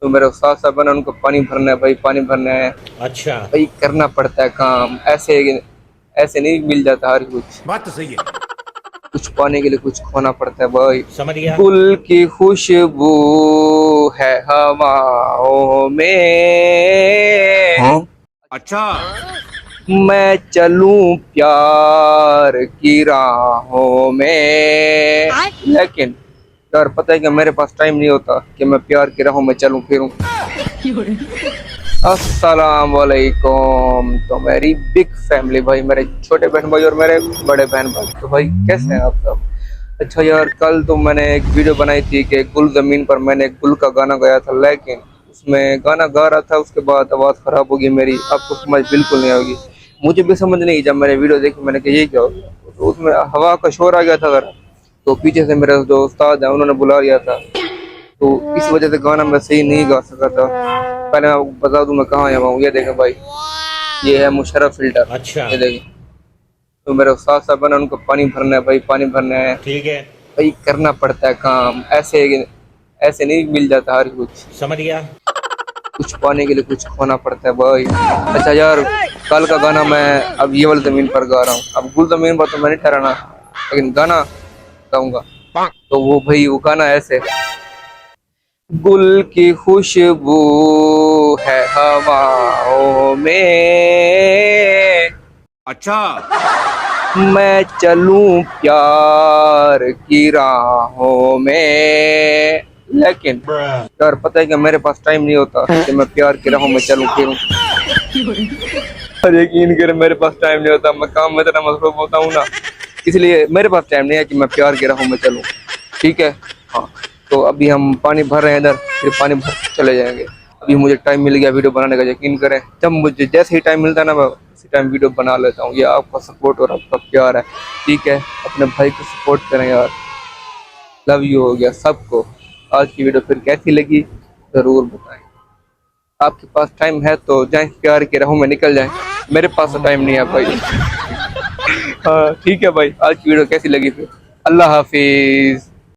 तो मेरे उस्ताद साहब है ना, उनको पानी भरना है भाई, पानी भरना है। अच्छा। भाई करना पड़ता है काम, ऐसे ऐसे नहीं मिल जाता हर कुछ। बात तो सही है। कुछ पाने के लिए कुछ खोना पड़ता है भाई। समझ गया। गुल की खुशबू है हवाओं में। हाँ? अच्छा। मैं चलूं प्यार की राहों में, लेकिन यार पता है कि मेरे पास टाइम नहीं होता कि मैं प्यार की राहों में चलूं फिरूं। अस्सलाम वालेकुम। तो मेरी बिग फैमिली भाई, मेरे छोटे बहन भाई और मेरे बड़े बहन भाई, तो भाई कैसे हैं आप सब? अच्छा यार, कल तो मैंने एक वीडियो बनाई थी कि गुल जमीन पर मैंने एक गुल का गाना गाया था, लेकिन उसमें गाना गा रहा था, उसके बाद आवाज़ ख़राब होगी मेरी, आपको समझ बिल्कुल नहीं होगी। मुझे भी समझ नहीं, जब मैंने वीडियो देखी मैंने कहा ये क्या हो गया, तो उसमें हवा का शोर आ गया था अगर। तो पीछे से मेरे जो उस्ताद हैं उन्होंने बुला लिया था, तो इस वजह से गाना मैं सही नहीं गा सका था। पहले मैं आपको बता दूं मैं कहाँ आया हुआ हूँ, ये देखें भाई, ये है मुशर्रफ फिल्टर। अच्छा। ये देखें, तो मेरे उस्ताद साहब है ना, उनको पानी भरना है भाई, पानी भरना है। ठीक है। भाई करना पड़ता है काम, ऐसे ऐसे नहीं मिल जाता हर कुछ। समझ गया। कुछ पाने के लिए कुछ खोना पड़ता है भाई। अच्छा यार, कल का गाना मैं अब ये वाली जमीन पर गा रहा हूँ, अब गुल जमीन पर तो मैं नहीं ठहराना, लेकिन गाना गाऊंगा। तो वो भाई वो गाना ऐसे, गुल की खुशबू है हवाओं में। अच्छा। मैं चलूं प्यार की राहों में, लेकिन यार पता है कि मेरे पास टाइम नहीं होता कि मैं प्यार की राहों में चलूं फिरूं। और यकीन कर, मेरे पास टाइम नहीं होता, मैं काम में इतना मसरूफ होता हूँ ना, इसलिए मेरे पास टाइम नहीं है कि मैं प्यार की राहों में चलूं। ठीक है। हाँ, तो अभी हम पानी भर रहे हैं इधर, फिर पानी भर के चले जाएंगे। अभी मुझे टाइम मिल गया वीडियो बनाने का, यकीन करें जब मुझे जैसे ही टाइम मिलता है ना, मैं उसी टाइम वीडियो बना लेता हूँ। ये आपका सपोर्ट और आपका प्यार है। ठीक है, अपने भाई को सपोर्ट करें यार। लव यू हो गया सबको। आज की वीडियो फिर कैसी लगी ज़रूर बताएं। आपके पास टाइम है तो जाएं, प्यार के राहों में निकल जाएं। मेरे पास तो टाइम नहीं है भाई। हाँ ठीक है भाई, आज की वीडियो कैसी लगी फिर? अल्लाह हाफिज।